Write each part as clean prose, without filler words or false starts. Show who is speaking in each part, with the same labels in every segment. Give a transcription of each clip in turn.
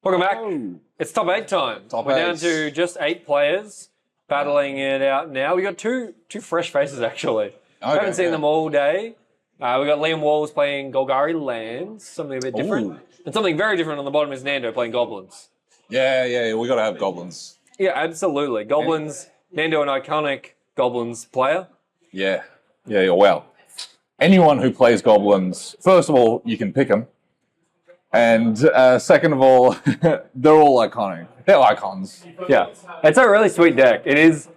Speaker 1: Welcome back.
Speaker 2: Oh.
Speaker 1: It's top 8 time. We're down to just 8 players battling it out now. We got two fresh faces actually. I haven't seen them all day. We got Liam Walls playing Golgari Lands, something a bit different. Ooh. And something very different on the bottom is Nando playing Goblins.
Speaker 2: Yeah, we got to have Goblins.
Speaker 1: Yeah, absolutely. Goblins, Nando an iconic Goblins player.
Speaker 2: Yeah, well. Anyone who plays Goblins, first of all, you can pick them. And second of all, they're all iconic. They're icons.
Speaker 1: Yeah, it's a really sweet deck. It is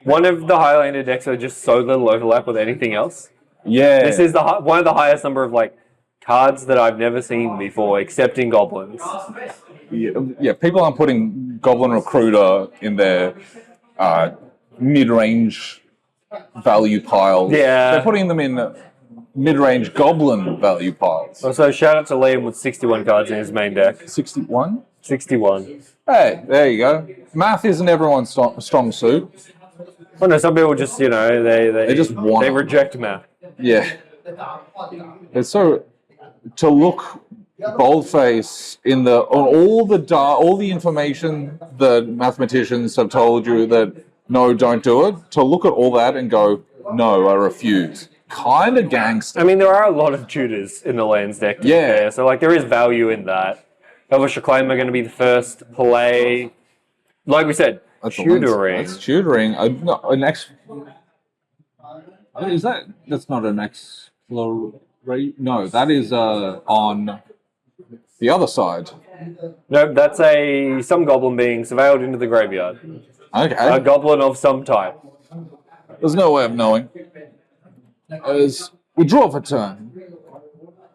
Speaker 1: one of the Highlander decks that are just so little overlap with anything else.
Speaker 2: Yeah.
Speaker 1: This is one of the highest number of cards that I've never seen before, except in Goblins.
Speaker 2: Yeah, people aren't putting Goblin Recruiter in their mid-range value piles.
Speaker 1: Yeah.
Speaker 2: They're putting them in mid-range Goblin value piles.
Speaker 1: Also, shout out to Liam with 61 cards in his main deck.
Speaker 2: 61?
Speaker 1: 61.
Speaker 2: Hey, there you go. Math isn't everyone's strong suit.
Speaker 1: Well, no, some people just, they just want they reject math.
Speaker 2: Yeah. It's so to look boldface on all the information that mathematicians have told you that no, don't do it. To look at all that and go, no, I refuse. Kind of gangster.
Speaker 1: I mean, there are a lot of tutors in the lands deck.
Speaker 2: Yeah.
Speaker 1: So there is value in that. Elvish Reclaimer going to be the first play. Like we said, tutoring.
Speaker 2: That's tutoring. That's not an exploration. No, that is on the other side.
Speaker 1: No, that's some goblin being surveilled into the graveyard.
Speaker 2: Okay.
Speaker 1: A goblin of some type.
Speaker 2: There's no way of knowing. As we draw for turn.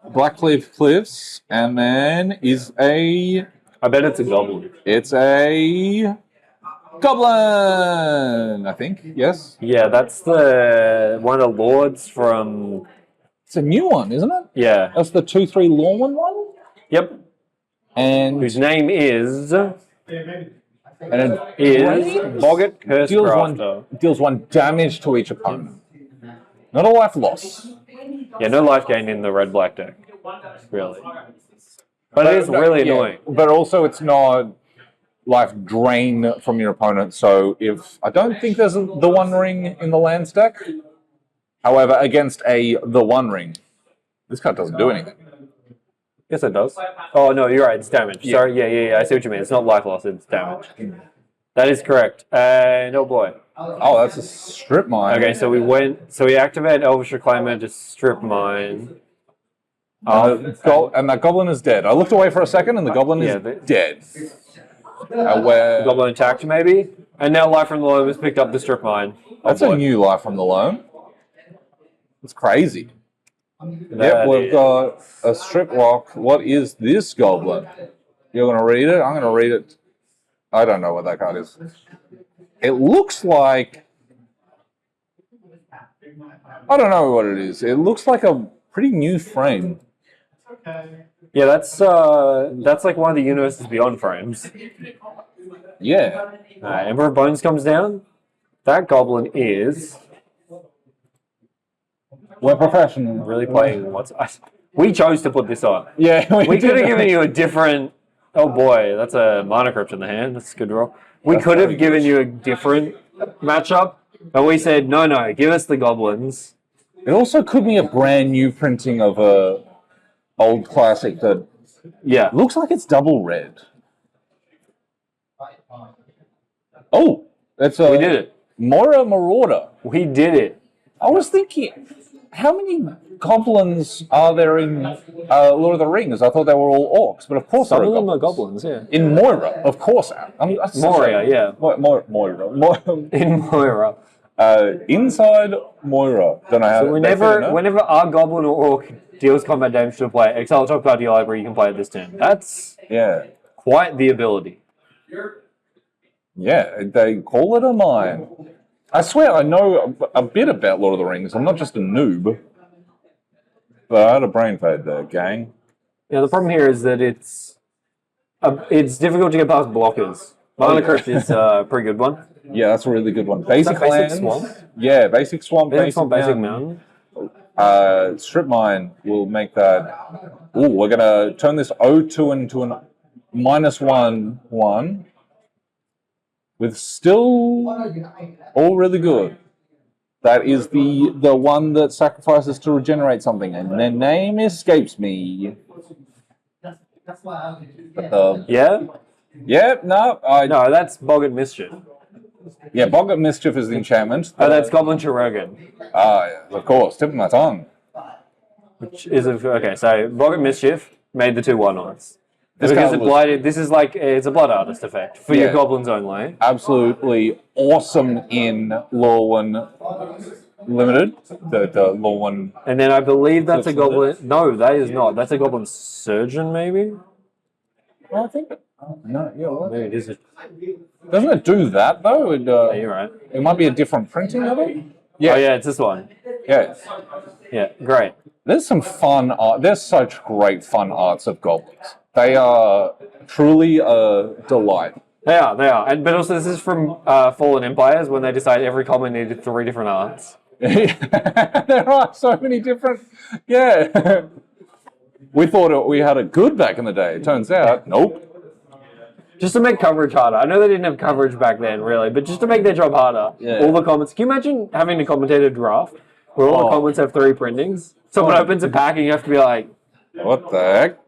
Speaker 2: Blackcliff Cliffs, and then
Speaker 1: I bet it's a goblin.
Speaker 2: It's a goblin, I think. Yes.
Speaker 1: Yeah, that's one of the lords from.
Speaker 2: It's a new one, isn't it?
Speaker 1: Yeah.
Speaker 2: That's the 2/3 Lorwyn one.
Speaker 1: Yep.
Speaker 2: And
Speaker 1: whose name is.
Speaker 2: And it is
Speaker 1: Boggart Curse
Speaker 2: deals 1 damage to each opponent. Not a life loss.
Speaker 1: Yeah, no life gain in the red-black deck. Really. But it is really annoying.
Speaker 2: But also it's not life drain from your opponent, so I don't think there's the One Ring in the lands deck. However, against the One Ring, this card doesn't do anything.
Speaker 1: Yes, it does. Oh, no, you're right. It's damage. Yeah. Sorry. Yeah. I see what you mean. It's not life loss. It's damage. That is correct. And oh boy.
Speaker 2: Oh, that's a strip mine.
Speaker 1: Okay, so we activated Elvish Reclaimer to strip mine.
Speaker 2: And that goblin is dead. I looked away for a second and the goblin is dead.
Speaker 1: The goblin attacked maybe? And now Life from the Loam has picked up the strip mine.
Speaker 2: That's a new Life from the Loam. It's crazy. Yep, we've got a strip lock. What is this goblin? You're going to read it? I'm going to read it. I don't know what that card is. It looks like... I don't know what it is. It looks like a pretty new frame.
Speaker 1: Yeah, that's like one of the Universes Beyond frames.
Speaker 2: Yeah.
Speaker 1: Emperor of Bones comes down. That goblin is...
Speaker 2: We're professional.
Speaker 1: Really playing we chose to put this on.
Speaker 2: Yeah,
Speaker 1: we could have given you a different... Oh boy, that's a Mana Crypt in the hand. That's a good roll. We could have given you a different matchup, but we said, no, give us the goblins.
Speaker 2: It also could be a brand new printing of a old classic that looks like it's double red. Oh,
Speaker 1: we did it.
Speaker 2: Moira Marauder.
Speaker 1: We did it.
Speaker 2: I was thinking, how many goblins are there in Lord of the Rings? I thought they were all orcs, but of course
Speaker 1: some of them are goblins. Yeah.
Speaker 2: In Moira, of course.
Speaker 1: Moira, yeah.
Speaker 2: Moira.
Speaker 1: In Moira.
Speaker 2: Inside Moira. Don't know how.
Speaker 1: So whenever our goblin or orc deals combat damage to a player, exile top card to your library, you can play it this turn. That's quite the ability.
Speaker 2: Yeah, they call it a mine. I swear I know a bit about Lord of the Rings. I'm not just a noob. But I had a brain fade there, gang.
Speaker 1: Yeah, the problem here is that it's difficult to get past blockers. Mana Crypt is a pretty good one.
Speaker 2: Yeah, that's a really good one. Basic lands.
Speaker 1: Swamp?
Speaker 2: Yeah, basic swamp,
Speaker 1: basic mountain.
Speaker 2: Strip mine will make that. Ooh, we're gonna turn this O2 into an -1/1 with still all really good. That is the one that sacrifices to regenerate something, and their name escapes me. But
Speaker 1: Yeah?
Speaker 2: no,
Speaker 1: No, that's Boggart Mischief.
Speaker 2: yeah, Boggart Mischief is the enchantment.
Speaker 1: Oh, that's Goblin Chirurgeon.
Speaker 2: Yeah, of course, tip of my tongue.
Speaker 1: Which is okay. So Boggart Mischief made the 2 1/1s.
Speaker 2: This
Speaker 1: Because
Speaker 2: card
Speaker 1: it
Speaker 2: was
Speaker 1: blighted. This is like it's a blood artist effect for your goblins only.
Speaker 2: absolutely awesome in Law 1 Limited. The Law 1.
Speaker 1: And then I believe that's a goblin. No, that is not. That's a goblin surgeon, maybe.
Speaker 2: Well, I think. No, yeah, what?
Speaker 1: Maybe it is.
Speaker 2: Doesn't it do that though?
Speaker 1: Yeah, you're right.
Speaker 2: It might be a different printing of it.
Speaker 1: Yeah. Oh yeah, it's this one.
Speaker 2: Yeah.
Speaker 1: Yeah, great.
Speaker 2: There's some fun art. There's such great fun arts of goblins. They are truly a delight.
Speaker 1: They are. But also, this is from Fallen Empires when they decided every common needed 3 different arts.
Speaker 2: There are so many different. Yeah. We thought we had it good back in the day. Turns out, nope.
Speaker 1: Just to make coverage harder. I know they didn't have coverage back then, really, but just to make their job harder.
Speaker 2: Yeah.
Speaker 1: All the comments. Can you imagine having to commentate a draft where all the comments have 3 printings? Someone opens a pack and you have to be like,
Speaker 2: what the heck?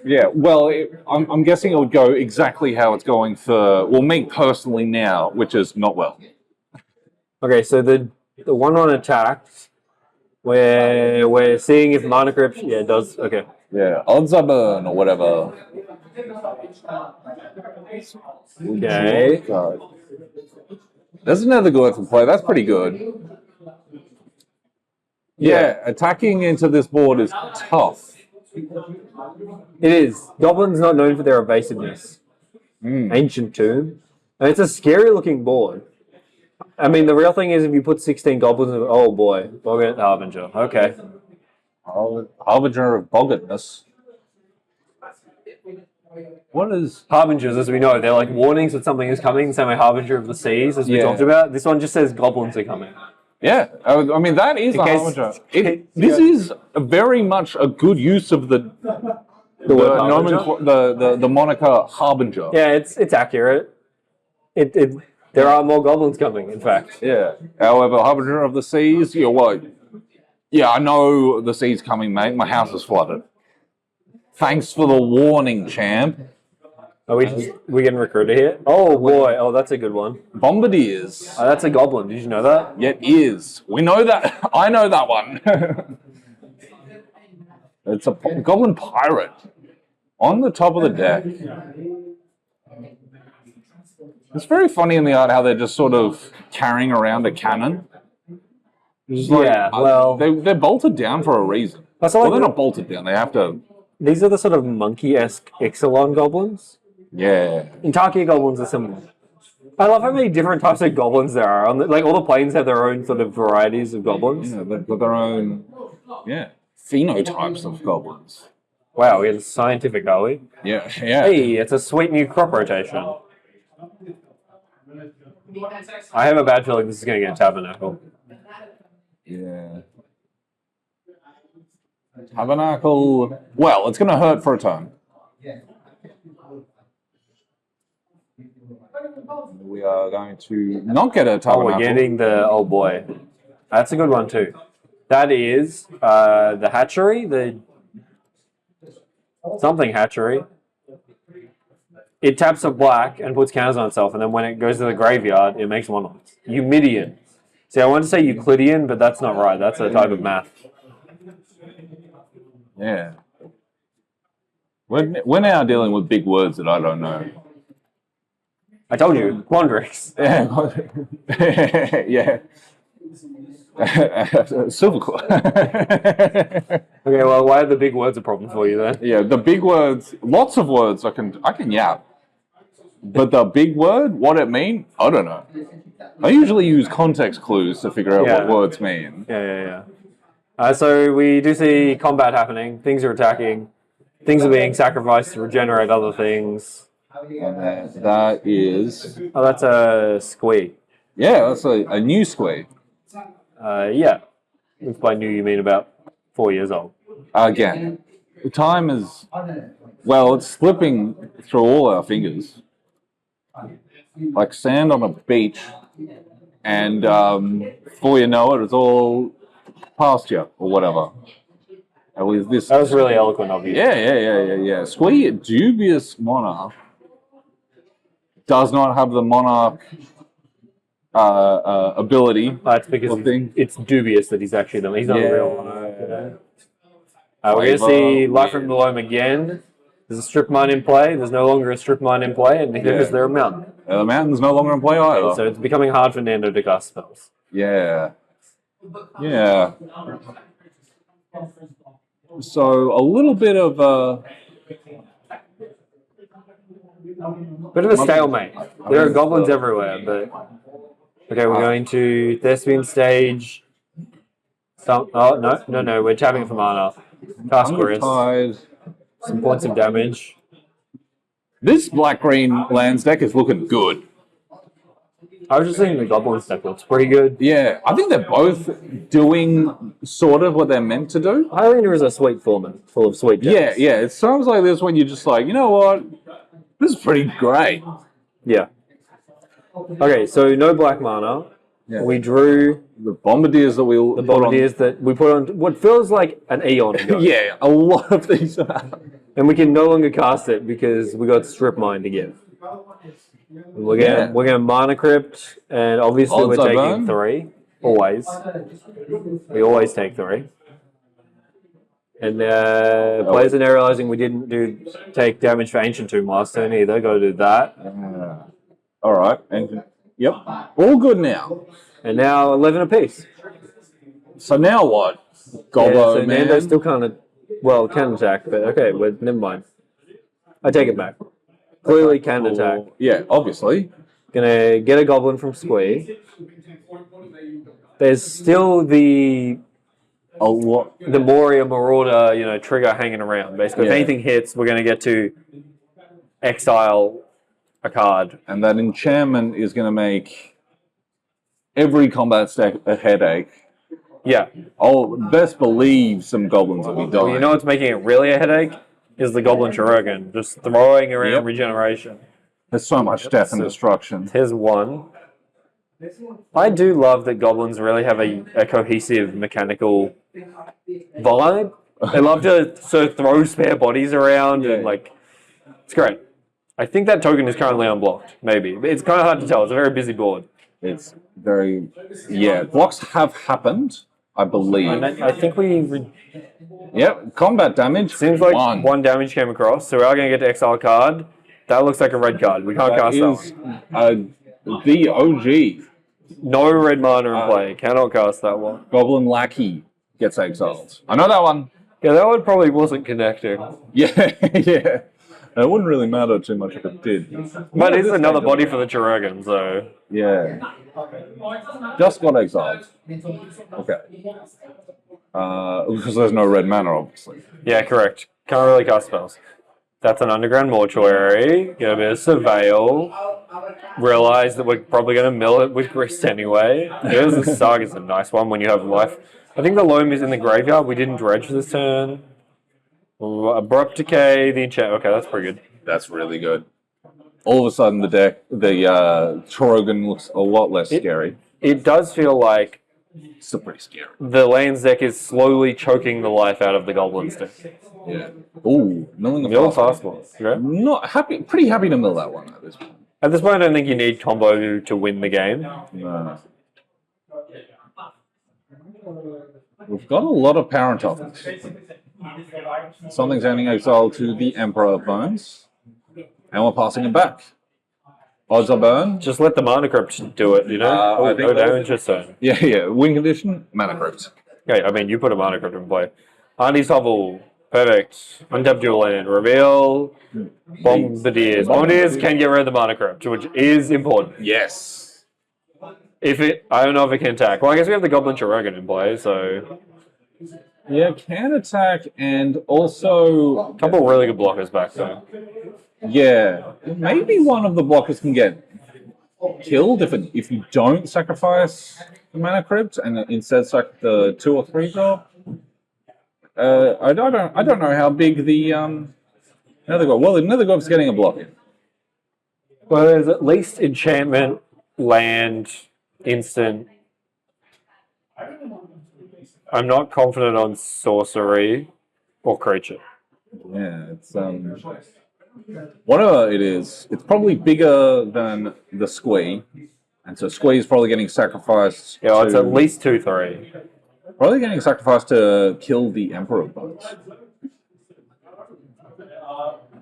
Speaker 2: Yeah, well, I'm guessing it would go exactly how it's going for, well, me personally now, which is not well.
Speaker 1: Okay, so the one on attacks, where we're seeing if Mana Crypt, yeah, it does, okay.
Speaker 2: Yeah, odds are burn or whatever.
Speaker 1: Okay.
Speaker 2: There's another good for play. That's pretty good. Yeah, attacking into this board is tough.
Speaker 1: It is. Goblin's not known for their evasiveness. Ancient Tomb. And it's a scary looking board. I mean, the real thing is if you put 16 goblins in, oh boy, Boggart Harbinger. Okay.
Speaker 2: Harbinger of Boggartness. What is...
Speaker 1: Harbingers, as we know, they're like warnings that something is coming, the same way Harbinger of the Seas, as we talked about. This one just says goblins are coming.
Speaker 2: Yeah, I mean, that is a Harbinger. This is very much a good use of the moniker Harbinger.
Speaker 1: Yeah, it's accurate. There are more goblins coming, in fact.
Speaker 2: Yeah. However, Harbinger of the Seas, you're what? Yeah, I know the sea's coming, mate. My house is flooded. Thanks for the warning, champ.
Speaker 1: Are we getting recruited here? Oh boy, oh that's a good one.
Speaker 2: Bombardiers.
Speaker 1: Oh, that's a goblin. Did you know that?
Speaker 2: Yeah, it is. We know that. I know that one. It's a goblin pirate on the top of the deck. It's very funny in the art how they're just sort of carrying around a cannon.
Speaker 1: Yeah, well,
Speaker 2: they're bolted down for a reason. Well, they're not bolted down. They have to.
Speaker 1: These are the sort of monkey-esque Ixalan goblins.
Speaker 2: Yeah.
Speaker 1: And Tarkia goblins are similar. I love how many different types of goblins there are. Like, all the planes have their own sort of varieties of goblins.
Speaker 2: Yeah, they've got their own, phenotypes of goblins.
Speaker 1: Wow, we're scientific, are we?
Speaker 2: Yeah.
Speaker 1: Hey, it's a sweet new crop rotation. I have a bad feeling this is going to get Tabernacle.
Speaker 2: Yeah. Tabernacle. Well, it's going to hurt for a turn. We are going to not get a Tabernacle.
Speaker 1: Oh, we're getting the... Oh, boy. That's a good one, too. That is the Hatchery, the... Something Hatchery. It taps a black and puts counters on itself, and then when it goes to the graveyard, it makes one. Eumidian. See, I wanted to say Euclidean, but that's not right. That's a type of math.
Speaker 2: Yeah. We're now dealing with big words that I don't know.
Speaker 1: I told you, Quandrix.
Speaker 2: Yeah. Silverclaw.
Speaker 1: Okay, well, why are the big words a problem for you then?
Speaker 2: Yeah, the big words, lots of words I can yap. But the big word, what it mean, I don't know. I usually use context clues to figure out what words mean.
Speaker 1: Yeah. So we do see combat happening. Things are attacking. Things are being sacrificed to regenerate other things.
Speaker 2: And that is...
Speaker 1: Oh, that's a squee.
Speaker 2: Yeah, that's a new squee.
Speaker 1: Yeah. By new, you mean about 4 years old.
Speaker 2: Again. Time is, well, it's slipping through all our fingers. Like sand on a beach. And before you know it, it's all past you or whatever. At least this.
Speaker 1: That was really eloquent of you.
Speaker 2: Yeah. Squee dubious monarch does not have the monarch ability.
Speaker 1: That's because it's dubious that he's actually done. He's not a real monarch. You know? We're going to see Life from the Loam again. There's a strip mine in play. There's no longer a strip mine in play, and neither is there a mountain.
Speaker 2: The mountain's no longer in play either.
Speaker 1: So it's becoming hard for Nando to cast spells.
Speaker 2: Yeah. So a little bit of
Speaker 1: a stalemate. There are goblins everywhere, but okay, we're going to Thespian stage. No, we're tapping for mana. Cast Chorus. Some points of damage.
Speaker 2: This black-green lands deck is looking good.
Speaker 1: I was just thinking the Goblins deck looks pretty good.
Speaker 2: Yeah, I think they're both doing sort of what they're meant to do.
Speaker 1: Highlander is a sweet format, full of sweet decks.
Speaker 2: Yeah, it sounds like this when you're just like, you know what? This is pretty great.
Speaker 1: Yeah. Okay, so no black mana. Yeah. We drew
Speaker 2: the bombardiers that we
Speaker 1: put on what feels like an eon ago.
Speaker 2: Yeah, a lot of these
Speaker 1: and we can no longer cast it because we got strip mine to give. We're gonna mana crypt, and obviously we're taking 3. Always. We always take 3. And players are now realizing we didn't take damage for Ancient Tomb last turn either. Got to do that.
Speaker 2: Alright. Yep. All good now.
Speaker 1: And now 11 apiece.
Speaker 2: So now what? Gobbo,
Speaker 1: so Nando still can attack, but okay, never mind. I take it back. Clearly can attack.
Speaker 2: Yeah, obviously.
Speaker 1: Gonna get a goblin from Squee. There's still the Moria Marauder, trigger hanging around. Basically, if anything hits, we're gonna get to exile a card.
Speaker 2: And that enchantment is gonna make every combat stack a headache.
Speaker 1: Yeah.
Speaker 2: I'll best believe some goblins will be dying.
Speaker 1: Well, you know what's making it really a headache? Is the Goblin Chirurgeon just throwing around regeneration.
Speaker 2: There's so much death and destruction.
Speaker 1: Here's one. I do love that goblins really have a cohesive mechanical vibe. They love to sort of throw spare bodies around and it's great. I think that token is currently unblocked, maybe. It's kind of hard to tell. It's a very busy board.
Speaker 2: It's very... Yeah, blocks have happened, I believe.
Speaker 1: I think we...
Speaker 2: Yep, combat damage.
Speaker 1: Seems like one damage came across, so we are going to get to exile a card. That looks like a red card. We can't cast that
Speaker 2: one. The OG.
Speaker 1: No red mana in play. Cannot cast that one.
Speaker 2: Goblin Lackey gets exiled. I know that one.
Speaker 1: Yeah, that one probably wasn't connecting.
Speaker 2: Yeah. It wouldn't really matter too much if it did.
Speaker 1: But it's another body for the Chirurgeon, so...
Speaker 2: Yeah. Just got exiled. Okay. Because there's no red mana, obviously.
Speaker 1: Yeah, correct. Can't really cast spells. That's an Underground Mortuary. Get a bit of Surveil. Realize that we're probably going to mill it with Grist anyway. Here's the Saga's a nice one when you have life. I think the Loam is in the graveyard. We didn't dredge this turn. Abrupt Decay, the enchant. Okay, that's pretty good.
Speaker 2: That's really good. All of a sudden, the Chirurgeon looks a lot less scary.
Speaker 1: It does feel like
Speaker 2: still pretty scary.
Speaker 1: The lands deck is slowly choking the life out of the Goblins deck.
Speaker 2: Yeah. Ooh, milling the
Speaker 1: mill fastball. Okay.
Speaker 2: Not happy. Pretty happy to mill that one at this point.
Speaker 1: At this point, I don't think you need combo to win the game.
Speaker 2: No. We've got a lot of parent offers. Something's ending exile to the Emperor of Bones, and we're passing it back. Odds are burn.
Speaker 1: Just let the Mana Crypt do it,
Speaker 2: I think
Speaker 1: damage this turn.
Speaker 2: Yeah. Win condition, Mana Crypt.
Speaker 1: Okay, I mean, you put a Mana Crypt in play. Auntie's Hovel, perfect. Untap dual land, reveal, Bombardiers. Bombardiers can get rid of the Mana Crypt, which is important.
Speaker 2: Yes.
Speaker 1: I don't know if it can attack. Well, I guess we have the Goblin Chirurgeon in play, so...
Speaker 2: Yeah, can attack, and also...
Speaker 1: A couple really good blockers back there.
Speaker 2: Yeah, maybe one of the blockers can get killed if you don't sacrifice the Mana Crypt and instead sack the 2 or 3 drop. I don't know how big the Nethergov. Well, the Nethergov's getting a block in.
Speaker 1: Well, there's at least enchantment, land, instant. I'm not confident on sorcery or creature.
Speaker 2: Yeah, it's whatever it is, it's probably bigger than the Squee, and so Squee is probably getting sacrificed.
Speaker 1: Yeah, it's at least 2/3.
Speaker 2: Probably getting sacrificed to kill the Emperor Bones.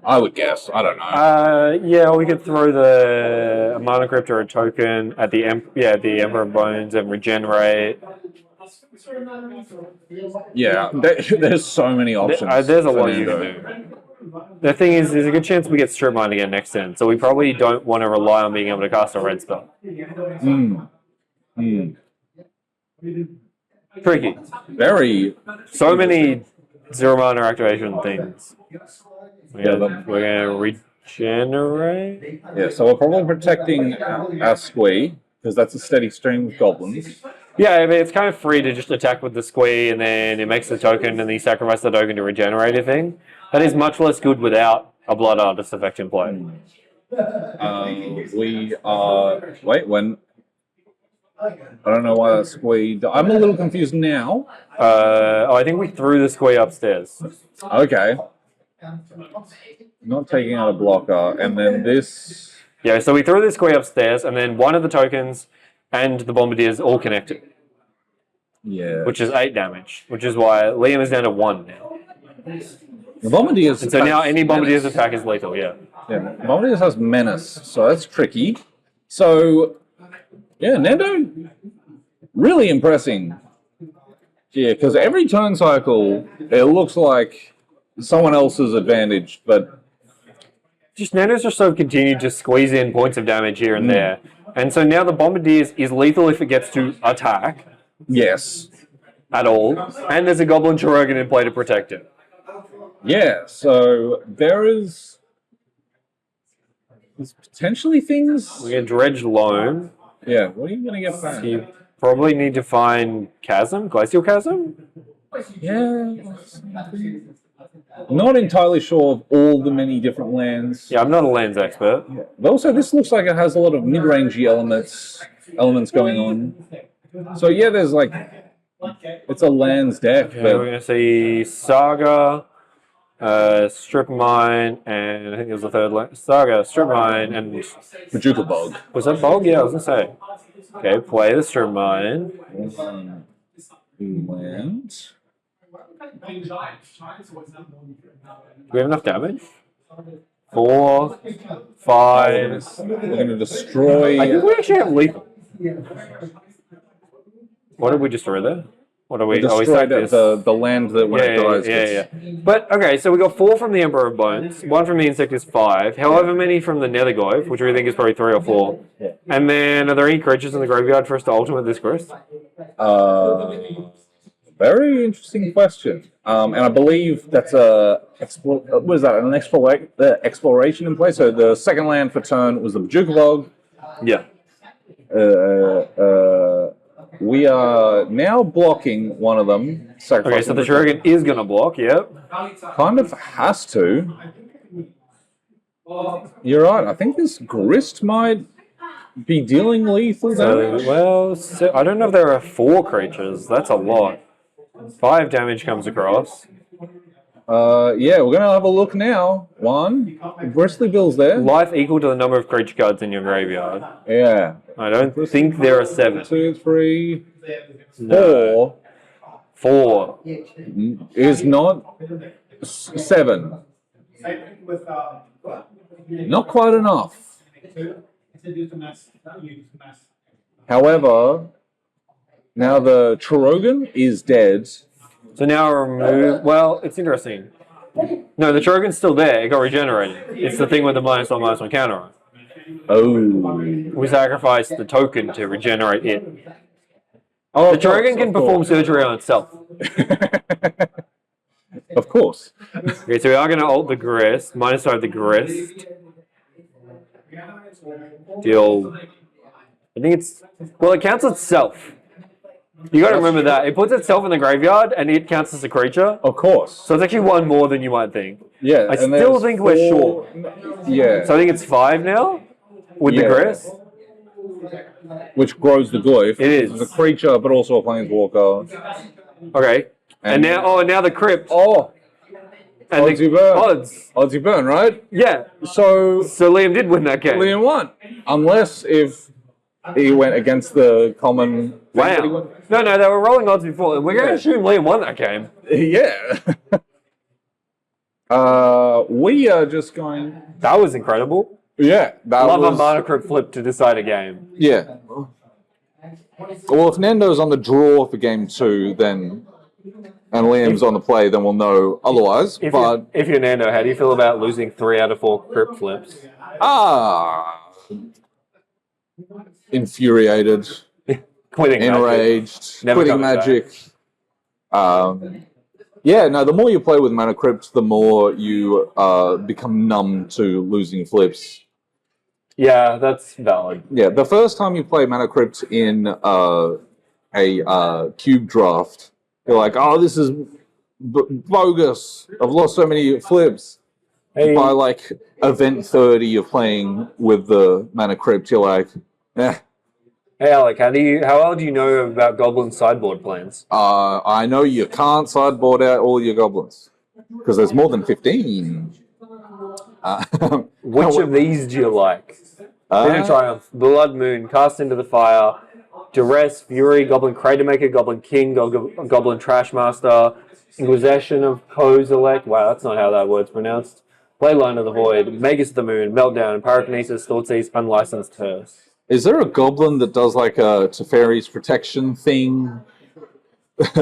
Speaker 2: I would guess. I don't know.
Speaker 1: Yeah, we could throw the Mana Crypt or a token at the Emperor Bones and regenerate.
Speaker 2: Yeah, there's so many options.
Speaker 1: There's a lot you can do. The thing is, there's a good chance we get Strip Mine again next turn, so we probably don't want to rely on being able to cast a red spell. Tricky.
Speaker 2: Very.
Speaker 1: So many 0 mana activation things. We're going to regenerate.
Speaker 2: Yeah, so we're probably protecting our Squee, because that's a steady stream of goblins.
Speaker 1: Yeah, I mean, it's kind of free to just attack with the Squee, and then it makes the token, and then you sacrifice the token to regenerate a thing. That is much less good without a Blood Artist effect in play.
Speaker 2: We are... Wait, when... I don't know why that Squee... I'm a little confused now.
Speaker 1: I think we threw the Squee upstairs.
Speaker 2: Okay. Not taking out a blocker, and then this...
Speaker 1: Yeah, so we threw the Squee upstairs, and then one of the tokens and the Bombardiers all connected.
Speaker 2: Yeah.
Speaker 1: Which is 8 damage, which is why Liam is down to 1 now.
Speaker 2: The Bombardiers...
Speaker 1: And so now any Bombardiers attack is lethal, yeah.
Speaker 2: Yeah, Bombardiers has Menace, so that's tricky. So, yeah, Nando, really impressing. Yeah, because every turn cycle, it looks like someone else's advantage, but...
Speaker 1: Just Nando's just sort of continued to squeeze in points of damage here and there. And so now the Bombardiers is lethal if it gets to attack.
Speaker 2: Yes.
Speaker 1: At all. And there's a Goblin Chirurgeon in play to protect it.
Speaker 2: Yeah, so there's potentially things...
Speaker 1: We get Dredge Loam.
Speaker 2: Yeah, what are you going to get back?
Speaker 1: So you probably need to find Chasm? Glacial Chasm?
Speaker 2: Yeah. Not entirely sure of all the many different lands.
Speaker 1: Yeah, I'm not a lands expert.
Speaker 2: Yeah. But also, this looks like it has a lot of mid-rangey elements going on. So yeah, there's like, it's a lands deck.
Speaker 1: Okay, we're going to see Saga, Strip Mine, and I think it was the third land. Saga, Strip Mine, and...
Speaker 2: Majuka Bog.
Speaker 1: Was that Bog? Yeah, I was going to say. Okay, play the Strip Mine.
Speaker 2: Land.
Speaker 1: Do we have enough damage? 4, 5.
Speaker 2: We're going to destroy...
Speaker 1: I think we actually have lethal. What did we destroy there? What are we?
Speaker 2: Destroyed the land that when it dies.
Speaker 1: Yeah. But okay, so we got 4 from the Emperor of Bones, 1 from the Insect is 5, however many from the Nethergove, which we think is probably 3 or 4.
Speaker 2: Yeah.
Speaker 1: And then are there any creatures in the graveyard for us to ultimate this quest?
Speaker 2: Very interesting question. And I believe that's what is that? An exploration in play. So the second land for turn was the Majuka Bog.
Speaker 1: Yeah.
Speaker 2: We are now blocking one of them.
Speaker 1: Okay, so the Chirurgeon is going to block, yep.
Speaker 2: Kind of has to. You're right. I think this Grist might be dealing lethal damage.
Speaker 1: So I don't know if there are 4 creatures. That's a lot. 5 damage comes across.
Speaker 2: Yeah, we're going to have a look now. 1. Bristly Bill's there.
Speaker 1: Life equal to the number of creature cards in your graveyard.
Speaker 2: Yeah.
Speaker 1: I don't think there are 7.
Speaker 2: 2, 3, 4.
Speaker 1: No. 4.
Speaker 2: Is not 7. Not quite enough. However, now the Chirurgeon is dead.
Speaker 1: So now remove... Well, it's interesting. No, the Chirurgeon's still there. It got regenerated. It's the thing with the -1/-1 counter on.
Speaker 2: Oh.
Speaker 1: We sacrificed the token to regenerate it.
Speaker 2: Oh,
Speaker 1: the Chirurgeon can perform surgery on itself.
Speaker 2: Of course.
Speaker 1: Okay, so we are going to ult the Grist. -5 the Grist. Deal... I think it's... Well, it counts itself. You got to remember that. It puts itself in the graveyard and it counts as a creature.
Speaker 2: Of course.
Speaker 1: So it's actually one more than you might think.
Speaker 2: Yeah.
Speaker 1: I still think we're short.
Speaker 2: Yeah.
Speaker 1: So I think it's 5 now with the Gress.
Speaker 2: Which grows the glyph.
Speaker 1: It is.
Speaker 2: It's a creature, but also a planeswalker.
Speaker 1: Okay. And now the crypt.
Speaker 2: Oh.
Speaker 1: And
Speaker 2: Odds you burn.
Speaker 1: Odds
Speaker 2: you burn, right?
Speaker 1: Yeah.
Speaker 2: So
Speaker 1: Liam did win that game.
Speaker 2: Liam won. Unless if he went against the common...
Speaker 1: Wow. No, they were rolling odds before. We're going to assume Liam won that game.
Speaker 2: Yeah. We are just going...
Speaker 1: That was incredible.
Speaker 2: Yeah.
Speaker 1: Love a mana crypt flip to decide a game.
Speaker 2: Yeah. Well, if Nando's on the draw for game 2, then... And Liam's on the play, then we'll know otherwise.
Speaker 1: If you're Nando, how do you feel about losing 3 out of 4 crypt flips?
Speaker 2: Infuriated.
Speaker 1: Quitting
Speaker 2: enraged. Quitting Magic. The more you play with Mana Crypt, the more you become numb to losing flips.
Speaker 1: Yeah, that's valid.
Speaker 2: Yeah, the first time you play Mana Crypt in a cube draft, you're like, oh, this is bogus. I've lost so many flips.
Speaker 1: Hey.
Speaker 2: By like event 30 of playing with the Mana Crypt, you're like, eh.
Speaker 1: Hey Alec, how well do you know about Goblin sideboard plans?
Speaker 2: I know you can't sideboard out all your goblins because there's more than 15.
Speaker 1: Which of these do you like? Bitter Triumph, Blood Moon, Cast into the Fire, Duress, Fury, Goblin Crater Maker, Goblin King, Goblin Trash Master, Inquisition of Kozilek. Wow, that's not how that word's pronounced. Playline of the Void, Magus of the Moon, Meltdown, Pyrokinesis, Thoughtseize, Unlicensed Hearse.
Speaker 2: Is there a goblin that does like a Teferi's protection thing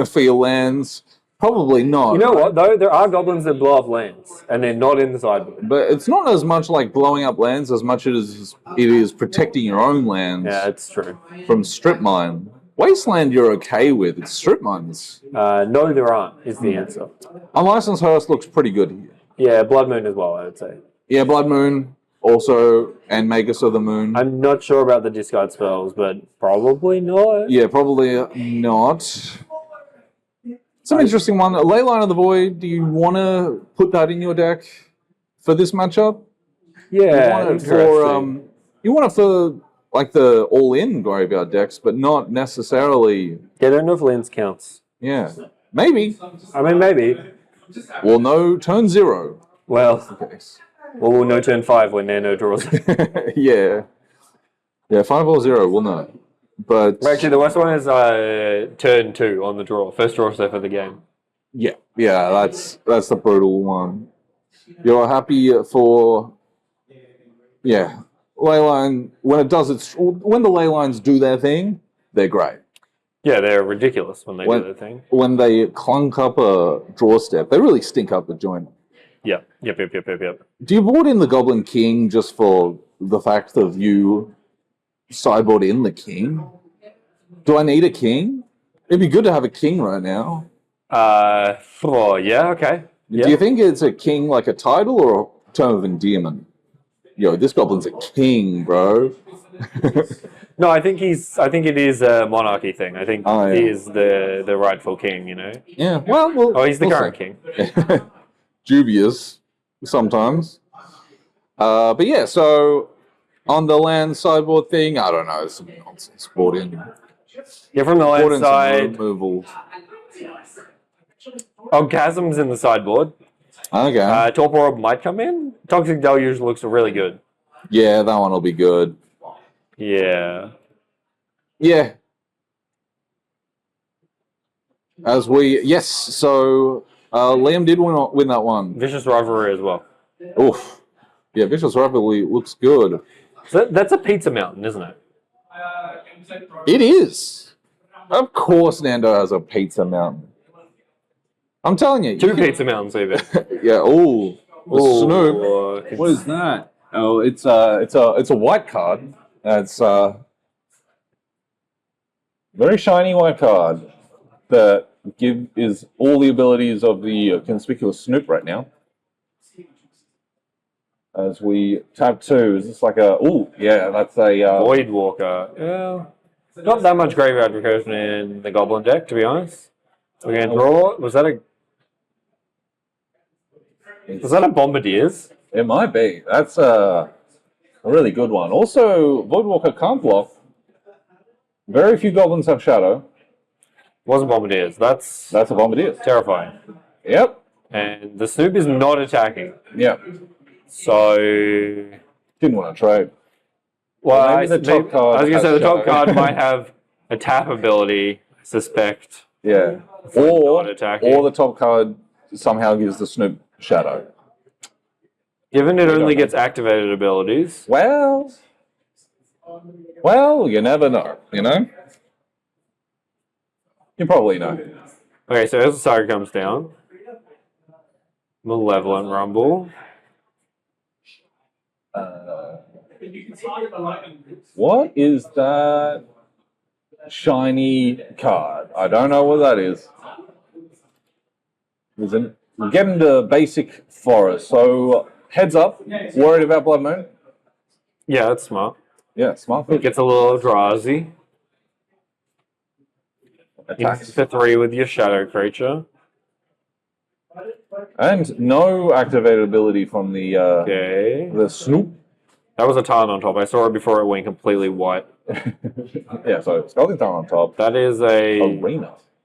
Speaker 2: for your lands? Probably not.
Speaker 1: You know what, though? There are goblins that blow up lands, and they're not in the sideboard.
Speaker 2: But it's not as much like blowing up lands as much as it is protecting your own lands.
Speaker 1: Yeah, it's true.
Speaker 2: From Strip Mine. Wasteland you're okay with. It's Strip Mines.
Speaker 1: No, there aren't, is the answer.
Speaker 2: Unlicensed Hearse looks pretty good here.
Speaker 1: Yeah, Blood Moon as well, I would say.
Speaker 2: Yeah, Blood Moon. Also, and Magus of the Moon.
Speaker 1: I'm not sure about the discard spells, but probably not.
Speaker 2: Yeah, probably not. It's an interesting one. Leyline of the Void, do you want to put that in your deck for this matchup?
Speaker 1: Yeah,
Speaker 2: you want it for like the all-in graveyard decks, but not necessarily...
Speaker 1: Yeah, I don't know if lands counts.
Speaker 2: Yeah, maybe.
Speaker 1: I mean, maybe.
Speaker 2: Well, no, turn 0.
Speaker 1: Well...
Speaker 2: Okay.
Speaker 1: Well, we'll know turn 5 when Nano draws.
Speaker 2: Yeah, 5 or 0, we'll know. But
Speaker 1: actually, the worst one is turn 2 on the draw. First draw step of the game.
Speaker 2: Yeah, that's the brutal one. You're happy for Leyline when the Leylines do their thing, they're great.
Speaker 1: Yeah, they're ridiculous when they do their thing.
Speaker 2: When they clunk up a draw step, they really stink up the joint.
Speaker 1: Yep.
Speaker 2: Do you board in the Goblin King just for the fact of you sideboard in the king? Do I need a king? It'd be good to have a king right now.
Speaker 1: Yeah, okay.
Speaker 2: Do you think it's a king like a title or a term of endearment? Yo, this goblin's a king, bro.
Speaker 1: No, I think it is a monarchy thing. I think he is the rightful king, you know?
Speaker 2: Yeah, well
Speaker 1: he's the current king.
Speaker 2: Dubious sometimes. But yeah, so on the land sideboard thing, I don't know, some nonsense. Brought in.
Speaker 1: Yeah, from the land side.
Speaker 2: Removal.
Speaker 1: Chasm's in the sideboard.
Speaker 2: Okay.
Speaker 1: Torpor Orb might come in. Toxic Deluge looks really good.
Speaker 2: Yeah, that one will be good.
Speaker 1: Yeah.
Speaker 2: Yeah. So Liam did win that one.
Speaker 1: Vicious Rivalry as well.
Speaker 2: Oof. Yeah, Vicious Rivalry looks good.
Speaker 1: So that's a pizza mountain, isn't it?
Speaker 2: It is. Of course Nando has a pizza mountain. I'm telling you.
Speaker 1: Two pizza mountains even.
Speaker 2: Yeah, ooh.
Speaker 3: Snoop. What is that? Oh, it's a white card. It's very shiny white card that is all the abilities of the conspicuous Snoop right now. As we tap 2, is this like a... Ooh, yeah, that's a...
Speaker 1: Void Walker. Yeah. Not that much graveyard recursion in the Goblin deck, to be honest. We're going to draw. Was that a Bombardiers?
Speaker 3: It might be. That's a really good one. Also, Voidwalker can't block. Very few goblins have shadow.
Speaker 1: Wasn't Bombardiers. That's
Speaker 3: a Bombardier.
Speaker 1: terrifying.
Speaker 3: Yep.
Speaker 1: And the Snoop is not attacking.
Speaker 3: Yep.
Speaker 1: So
Speaker 3: didn't want to trade.
Speaker 1: Well,
Speaker 3: maybe the top card.
Speaker 1: I was going to say the top
Speaker 3: shadow.
Speaker 1: card might have a tap ability. I suspect.
Speaker 3: Yeah. Or the top card somehow gives the Snoop shadow.
Speaker 1: Given it only gets activated abilities.
Speaker 3: Well, you never know, you know? You probably know.
Speaker 1: Okay, so as the saga comes down, Malevolent Rumble.
Speaker 3: What is that shiny card? I don't know what that is. We're getting to basic forest, so heads up, worried about Blood Moon?
Speaker 1: Yeah, that's smart.
Speaker 3: Yeah, smart.
Speaker 1: It gets a little drowsy.
Speaker 3: Attacks.
Speaker 1: For 3 with your shadow creature.
Speaker 3: And no activated ability from the Snoop.
Speaker 1: That was a Tarn on top. I saw it before it went completely white.
Speaker 3: Yeah, so Scalding Tarn on top.
Speaker 1: That is a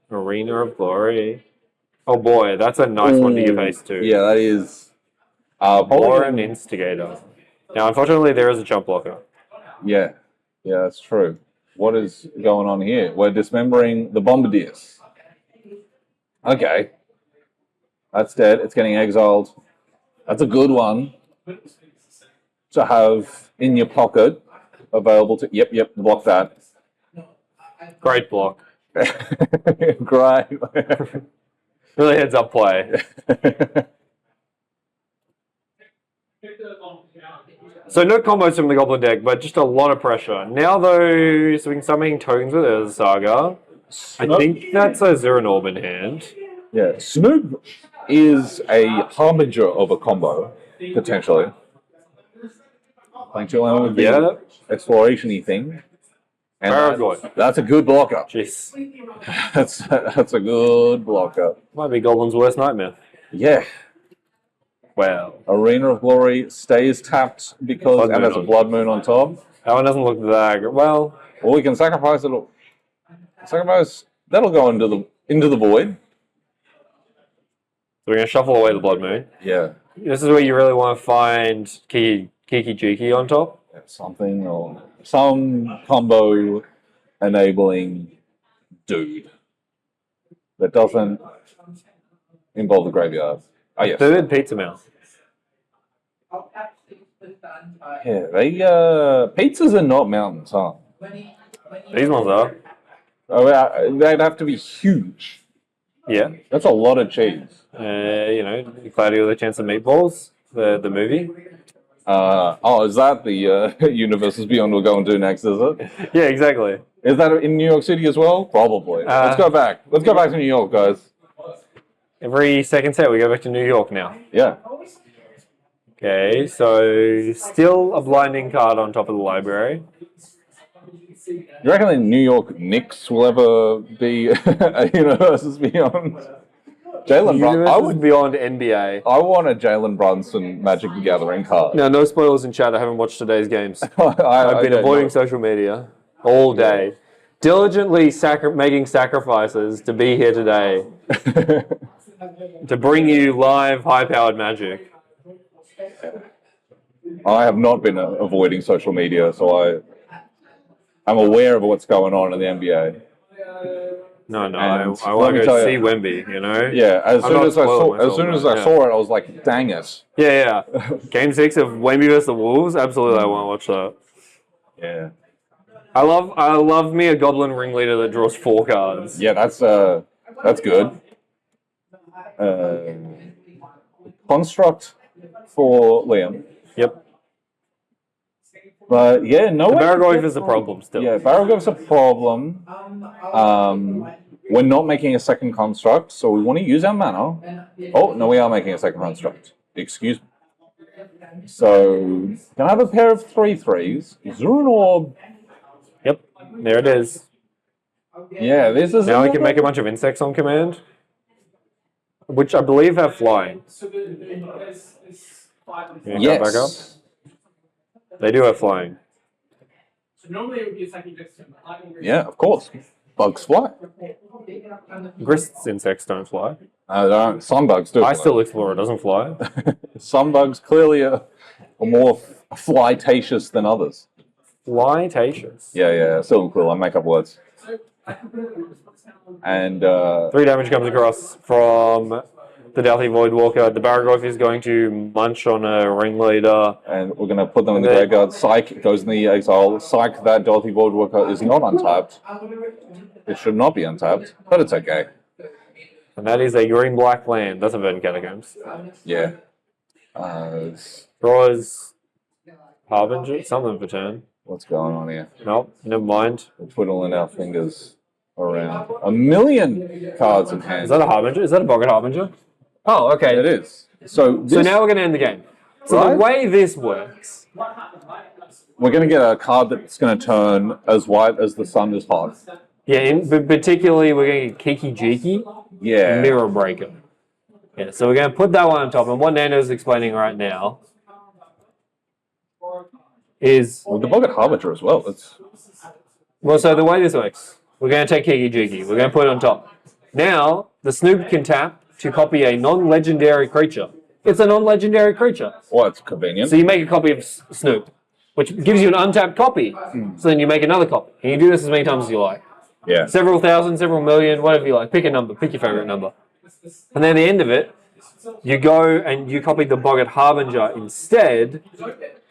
Speaker 1: Arena of Glory. Oh boy, that's a nice one to give haste to.
Speaker 3: Yeah, that is.
Speaker 1: Or an Instigator. Now, unfortunately, there is a jump blocker.
Speaker 3: Yeah, that's true. What is going on here? We're dismembering the Bombardiers. Okay. That's dead. It's getting exiled. That's a good one to have in your pocket, available to... Yep, block that.
Speaker 1: Great block.
Speaker 3: Great.
Speaker 1: Really heads up play. So no combos from the Goblin deck, but just a lot of pressure. Now though, so we can start making tokens with it as a Saga. I think that's a Zero in hand.
Speaker 3: Yeah, Snoop is a harbinger of a combo, potentially. Playing Chillin with the exploration-y thing. And that's a good blocker.
Speaker 1: Jeez.
Speaker 3: That's a good blocker.
Speaker 1: Might be Goblin's worst nightmare.
Speaker 3: Yeah.
Speaker 1: Wow.
Speaker 3: Arena of Glory stays tapped because and there's a Blood Moon on top.
Speaker 1: That one doesn't look that good. Well,
Speaker 3: or we can sacrifice it. Sacrifice that'll go into the void.
Speaker 1: So we're gonna shuffle away the Blood Moon.
Speaker 3: Yeah.
Speaker 1: This is where you really want to find Kiki Jiki on top.
Speaker 3: Yeah, something or some combo enabling dude that doesn't involve the graveyard. Oh yes.
Speaker 1: Third pizza mouth.
Speaker 3: Yeah, they pizzas are not mountains, huh?
Speaker 1: These ones are.
Speaker 3: Oh, they'd have to be huge.
Speaker 1: Yeah.
Speaker 3: That's a lot of cheese.
Speaker 1: Claudio with a Chance of Meatballs, the movie.
Speaker 3: Is that the Universes Beyond we're going to next, is it?
Speaker 1: Yeah, exactly.
Speaker 3: Is that in New York City as well? Probably. Let's go back. Let's go back to New York, guys.
Speaker 1: Every second set we go back to New York now.
Speaker 3: Yeah.
Speaker 1: Okay, so still a blinding card on top of the library.
Speaker 3: You reckon the New York Knicks will ever be a Universes Beyond? Jalen Brunson. I would
Speaker 1: beyond NBA.
Speaker 3: I want a Jalen Brunson Magic the Gathering card.
Speaker 1: Now, no spoilers in chat. I haven't watched today's games.
Speaker 3: I've
Speaker 1: been avoiding social media all day, diligently making sacrifices to be here today, to bring you live high-powered Magic.
Speaker 3: I have not been avoiding social media, so I'm aware of what's going on in the NBA.
Speaker 1: No, I want to go see Wemby, you know?
Speaker 3: Yeah, as soon as I saw it, I was like, dang it.
Speaker 1: Yeah. Game 6 of Wemby vs. the Wolves, absolutely I want to watch that.
Speaker 3: Yeah.
Speaker 1: I love me a Goblin Ringleader that draws 4 cards.
Speaker 3: Yeah, that's good. Construct for Liam.
Speaker 1: Yep.
Speaker 3: But yeah, no.
Speaker 1: Baragov is a problem still.
Speaker 3: Yeah, Baragov's a problem. We're not making a second construct, so we want to use our mana. Oh, no, we are making a second construct. Excuse me. So, can I have a pair of 3/3s? Zurun Orb.
Speaker 1: Yep. There it is.
Speaker 3: Yeah, this is.
Speaker 1: Now we can make a bunch of insects on command, which I believe have flying. Yeah,
Speaker 3: Yes.
Speaker 1: back up. They do have flying.
Speaker 3: Yeah, of course. Bugs fly.
Speaker 1: Grist's insects don't fly.
Speaker 3: Don't. Some bugs do.
Speaker 1: I still explore, it doesn't fly.
Speaker 3: Some bugs clearly are more flytacious than others.
Speaker 1: Flytacious.
Speaker 3: Yeah, still cool. I make up words. And
Speaker 1: 3 damage comes across from the Doughty Voidwalker. The Baragorth is going to munch on a ringleader.
Speaker 3: and we're going to put them in the graveyard. Psych goes in the exile. Psych, that Dorothy Voidwalker is not untapped. It should not be untapped, but it's okay.
Speaker 1: And that is a green-black land. That's a Verdant Catacombs.
Speaker 3: Yeah.
Speaker 1: Draws Harbinger, something for turn.
Speaker 3: What's going on here?
Speaker 1: Nope, never mind.
Speaker 3: We're twiddling our fingers around. 1,000,000 cards in hand.
Speaker 1: Is that a Harbinger? Is that a Boggart Harbinger? Oh, okay.
Speaker 3: It is. So
Speaker 1: now we're going to end the game. So the way this works...
Speaker 3: we're going to get a card that's going to turn as white as the sun is hot.
Speaker 1: Yeah, but particularly we're going to get Kiki Jiki,
Speaker 3: Yeah.
Speaker 1: Mirror Breaker. Yeah, so we're going to put that one on top. And what Nando's explaining right now is...
Speaker 3: Well, the Boggart Harbinger as well.
Speaker 1: Well, so the way this works, we're going to take Kiki Jiki. We're going to put it on top. Now, the Snoop can tap to copy a non-legendary creature. It's a non-legendary creature.
Speaker 3: Well, it's convenient.
Speaker 1: So you make a copy of Snoop, which gives you an untapped copy. So then you make another copy. And you do this as many times as you like.
Speaker 3: Yeah.
Speaker 1: Several thousand, several million, whatever you like. Pick a number. Pick your favorite number. And then at the end of it, you go and you copy the Boggart Harbinger instead.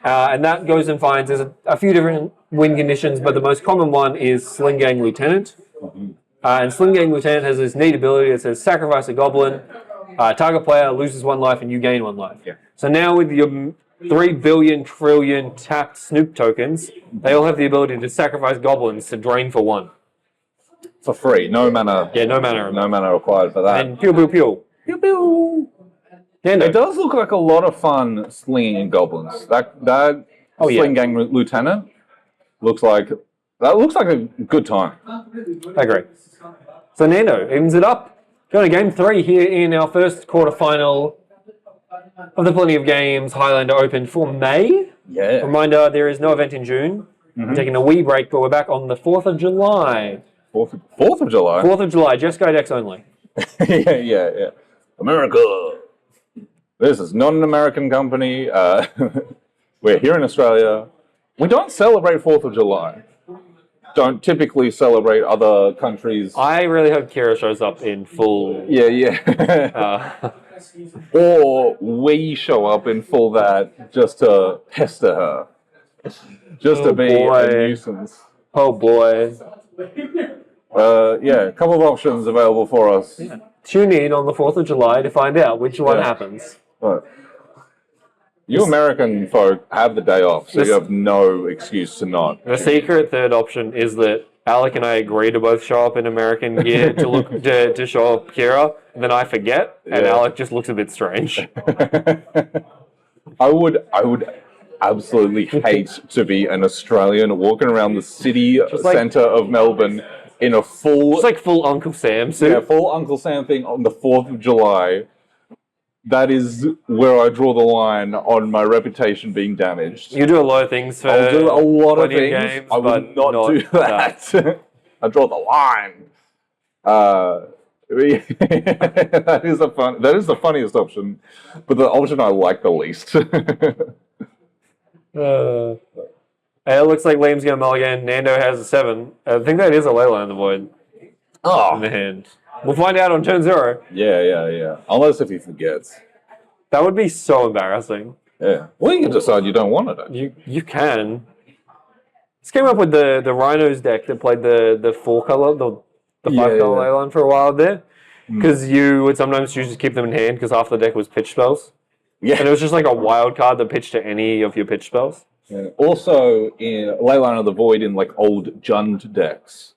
Speaker 1: And that goes and finds there's a few different win conditions, but the most common one is Sling Gang Lieutenant. And Sling Gang Lieutenant has this neat ability that says sacrifice a goblin, target player loses 1 life and you gain 1 life.
Speaker 3: Yeah.
Speaker 1: So now with your 3 billion trillion tapped Snoop tokens, they all have the ability to sacrifice goblins to drain for 1.
Speaker 3: For free. No mana.
Speaker 1: Yeah, no mana.
Speaker 3: No mana required for that.
Speaker 1: And pew pew pew. Pew pew.
Speaker 3: It does look like a lot of fun slinging goblins. That Sling Gang Lieutenant looks like a good time.
Speaker 1: I agree. So Nando evens it up. Going to game 3 here in our first quarterfinal of the Plenty of Games Highlander Open for May.
Speaker 3: Yeah.
Speaker 1: Reminder, there is no event in June. We're taking a wee break, but we're back on the 4th of July.
Speaker 3: 4th of July?
Speaker 1: 4th of July, just Sky decks only.
Speaker 3: yeah. America. This is not an American company. We're here in Australia. We don't celebrate 4th of July. Don't typically celebrate other countries.
Speaker 1: I really hope Kira shows up in full...
Speaker 3: Yeah. Or we show up in full that just to pester her. Just to be a nuisance.
Speaker 1: Oh boy.
Speaker 3: A couple of options available for us.
Speaker 1: Yeah. Tune in on the 4th of July to find out which one happens.
Speaker 3: Right. You American folk have the day off, so you have no excuse to not.
Speaker 1: The secret third option is that Alec and I agree to both show up in American gear to show up Kira, and then I forget, and Alec just looks a bit strange.
Speaker 3: I would absolutely hate to be an Australian walking around the city centre of Melbourne in a full...
Speaker 1: Just like full Uncle Sam suit.
Speaker 3: Yeah, full Uncle Sam thing on the 4th of July. That is where I draw the line on my reputation being damaged.
Speaker 1: You do a lot of things for
Speaker 3: I'll do a lot of things.
Speaker 1: Games,
Speaker 3: I would not do that. I draw the line. That is the funniest option, but the option I like the least.
Speaker 1: It looks like Liam's going to mulligan. Nando has a 7. I think that is a Leyline in the Void. In the hand. We'll find out on turn 0.
Speaker 3: Yeah. Unless if he forgets.
Speaker 1: That would be so embarrassing.
Speaker 3: Yeah. Well, you can decide you don't want it.
Speaker 1: You can. This came up with the Rhinos deck that played the 4-color, the 5-color Leyline for a while there. Because you would sometimes choose to keep them in hand because half the deck was pitch spells. Yeah. And it was just like a wild card that pitched to any of your pitch spells.
Speaker 3: Yeah. Also, in Leyline of the Void in like old Jund decks.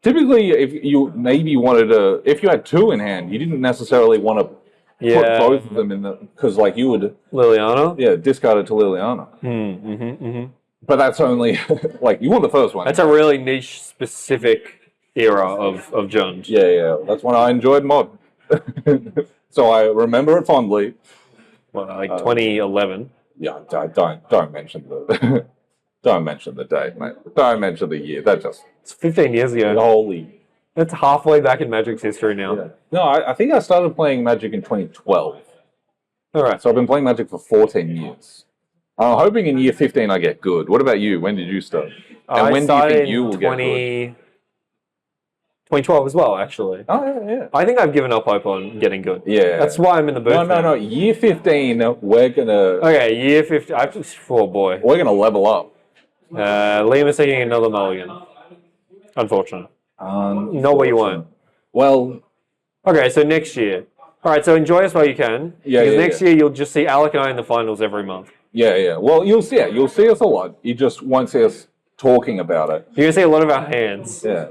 Speaker 3: Typically, if you if you had 2 in hand, you didn't necessarily want to put both of them in because like you would...
Speaker 1: Liliana?
Speaker 3: Yeah, discard it to Liliana. But that's only like you want the first one.
Speaker 1: That's a really niche, specific era of Jund.
Speaker 3: Yeah. That's when I enjoyed mod. So I remember it fondly.
Speaker 1: Well, like 2011.
Speaker 3: Yeah, don't mention the don't mention the date, mate. Don't mention the year.
Speaker 1: It's 15 years ago.
Speaker 3: Holy.
Speaker 1: That's halfway back in Magic's history now.
Speaker 3: Yeah. No, I think I started playing Magic in 2012.
Speaker 1: All right.
Speaker 3: So I've been playing Magic for 14 years. I'm hoping in year 15 I get good. What about you? When did you start? And when do you think you will get good?
Speaker 1: 2012 as well, actually.
Speaker 3: Oh, yeah.
Speaker 1: I think I've given up hope on getting good.
Speaker 3: Yeah.
Speaker 1: That's why I'm in the booth.
Speaker 3: No. Year 15, we're going to...
Speaker 1: Okay, year 15. Oh, boy.
Speaker 3: We're going to level up.
Speaker 1: Liam is taking another mulligan. Unfortunate. Not what you want.
Speaker 3: Well...
Speaker 1: Okay, so next year. All right, so enjoy us while you can. Because next year you'll just see Alec and I in the finals every month.
Speaker 3: Yeah. Well, you'll see it. You'll see us a lot. You just won't see us talking about it.
Speaker 1: You're going to see a lot of our hands.
Speaker 3: Yeah.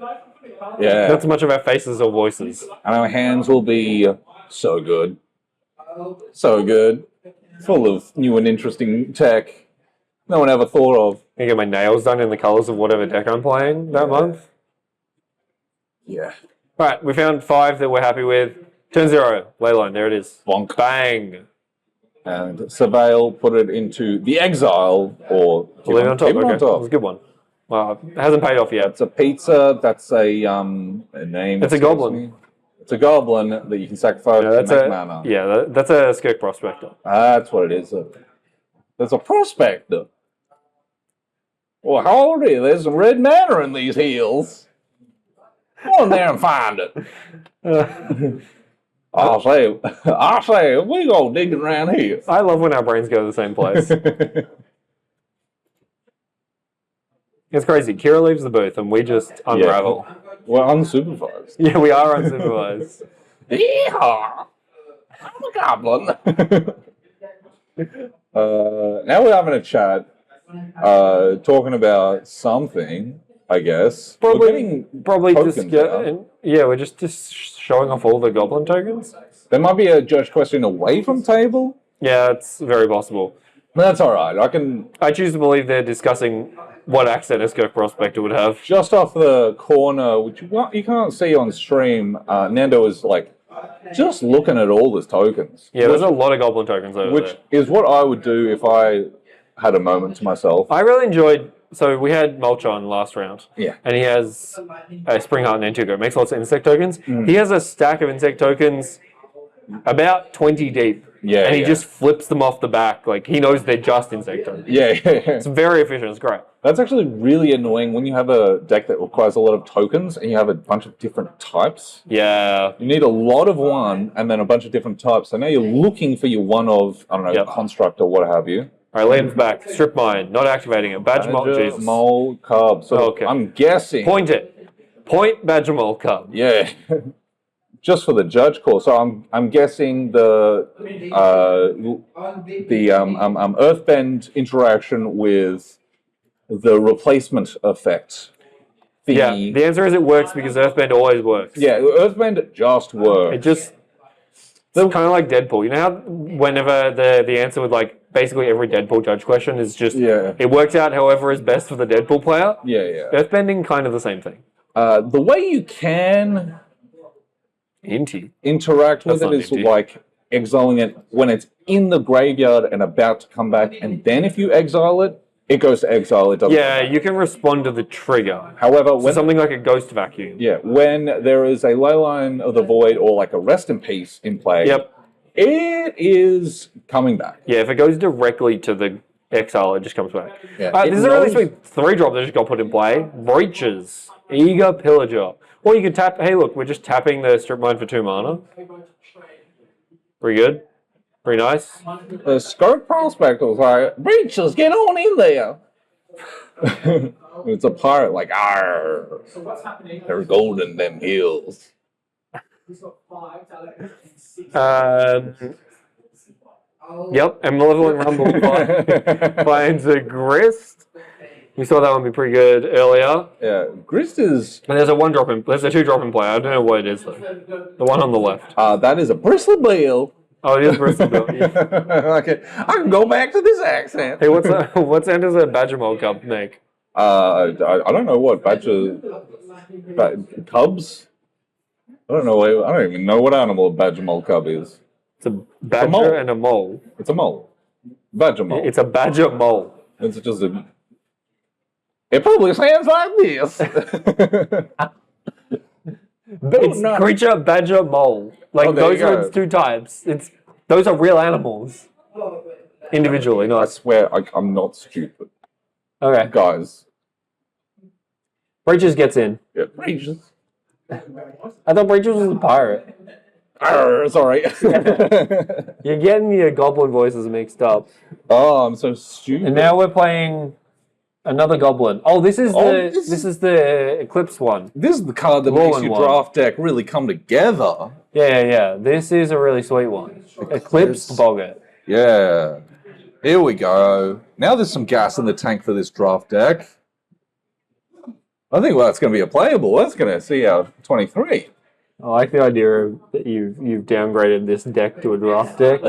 Speaker 1: Not so much of our faces or voices.
Speaker 3: And our hands will be so good. So good. Full of new and interesting tech no one ever thought of.
Speaker 1: I get my nails done in the colours of whatever deck I'm playing that month.
Speaker 3: Yeah.
Speaker 1: All right, we found 5 that we're happy with. Turn 0, Leyline, there it is.
Speaker 3: Bonk.
Speaker 1: Bang.
Speaker 3: And Surveil put it into the exile, or
Speaker 1: Leave it on top.
Speaker 3: Keep it
Speaker 1: Okay,
Speaker 3: on top.
Speaker 1: it was a good one. Well, it hasn't paid off yet.
Speaker 3: It's a pizza. That's a name.
Speaker 1: It's a goblin.
Speaker 3: It's a goblin that you can sacrifice to make mana.
Speaker 1: Yeah, that's a Skirk Prospector.
Speaker 3: That's what it is. There's a prospector. Well, howdy, there's some red mana in these hills. Go in there and find it. I'll say, we go digging around here.
Speaker 1: I love when our brains go to the same place. It's crazy. Kira leaves the booth and we just unravel.
Speaker 3: Yeah. We're unsupervised.
Speaker 1: Yeah, we are unsupervised.
Speaker 3: Yeehaw! I'm a goblin. Now we're having a chat, talking about something, I guess.
Speaker 1: Probably
Speaker 3: tokens
Speaker 1: just
Speaker 3: out.
Speaker 1: we're just showing off all the goblin tokens.
Speaker 3: There might be a judge question away from table.
Speaker 1: Yeah, it's very possible.
Speaker 3: But that's all right. I
Speaker 1: choose to believe they're discussing what accent a Skirk Prospector would have.
Speaker 3: Just off the corner, which you can't see on stream, Nando is like just looking at all his tokens.
Speaker 1: Yeah, there's a lot of goblin tokens over there.
Speaker 3: Which is what I would do if I had a moment to myself.
Speaker 1: I really enjoyed. So we had Mulch on last round.
Speaker 3: Yeah.
Speaker 1: And he has a Spring Heart and Antugo. It makes lots of insect tokens. He has a stack of insect tokens about 20 deep.
Speaker 3: Yeah.
Speaker 1: And he just flips them off the back. Like, he knows they're just insect tokens.
Speaker 3: Yeah.
Speaker 1: It's very efficient. It's great.
Speaker 3: That's actually really annoying when you have a deck that requires a lot of tokens and you have a bunch of different types.
Speaker 1: Yeah.
Speaker 3: You need a lot of one and then a bunch of different types. So now you're looking for your one of, I don't know, construct or what have you.
Speaker 1: All right, Liam's back. Strip mine. Not activating it. Badger Mole. Jesus.
Speaker 3: Mole Cub. So
Speaker 1: okay.
Speaker 3: I'm guessing.
Speaker 1: Point it. Point Badger Mole Cub.
Speaker 3: Yeah. Just for the judge call. So I'm guessing the Earthbend interaction with the replacement effect.
Speaker 1: The answer is it works because Earthbend always works.
Speaker 3: Yeah, Earthbend just works.
Speaker 1: It just... It's kind of like Deadpool. You know how whenever the answer with like basically every Deadpool judge question is just it works out however is best for the Deadpool player?
Speaker 3: Yeah.
Speaker 1: Earthbending, kind of the same thing.
Speaker 3: The way you can interact with it is like exiling it when it's in the graveyard and about to come back, and then if you exile it, it goes to exile. It doesn't.
Speaker 1: Yeah, you can respond to the trigger.
Speaker 3: However, when
Speaker 1: something like a Ghost Vacuum.
Speaker 3: Yeah, when there is a Leyline of the Void or like a Rest in Peace in play, it is coming back.
Speaker 1: Yeah, if it goes directly to the exile, it just comes back.
Speaker 3: Yeah,
Speaker 1: this is a really sweet 3-drop that just got put in play. Breaches. Eager Pillager. Or you could tap, hey look, we're just tapping the Strip Mine for 2 mana. Pretty good. Pretty nice.
Speaker 3: The Skirk Prospector's like, Breaches, get on in there. It's a pirate like, arr. There's gold in them hills.
Speaker 1: Yep, and Malevolent Rumble finds a Grist. We saw that one be pretty good earlier.
Speaker 3: Yeah, Grist is...
Speaker 1: And there's a 2-drop in play. I don't know what it is though. The one on the left.
Speaker 3: That is a Bristlebale.
Speaker 1: Oh, it is Bristol Bill. Yeah.
Speaker 3: Okay, I can go back to this accent.
Speaker 1: Hey, what sound does a badger mole cub make?
Speaker 3: I don't know what cubs. I don't know. I don't even know what animal a badger mole cub is.
Speaker 1: It's a badger
Speaker 3: mole.
Speaker 1: and a mole.
Speaker 3: It's a mole. Badger mole.
Speaker 1: It's a badger mole.
Speaker 3: It's just a. It probably sounds like this.
Speaker 1: It's creature, badger, mole. Like those are its two types. Those are real animals. Individually,
Speaker 3: I
Speaker 1: not.
Speaker 3: swear I'm not stupid.
Speaker 1: Okay.
Speaker 3: Guys.
Speaker 1: Breaches gets in.
Speaker 3: Yeah, Breaches.
Speaker 1: I thought Breaches was a pirate.
Speaker 3: Arr, sorry.
Speaker 1: You're getting your goblin voices mixed up.
Speaker 3: Oh, I'm so stupid.
Speaker 1: And now we're playing another goblin. Oh, this is the Eclipse one.
Speaker 3: This is the card that makes your draft deck really come together.
Speaker 1: Yeah. This is a really sweet one. Eclipse Boggart.
Speaker 2: Yeah. Here we go. Now there's some gas in the tank for this draft deck. I think that's going to be a playable. That's going to see our 23.
Speaker 1: I like the idea that you've downgraded this deck to a draft deck.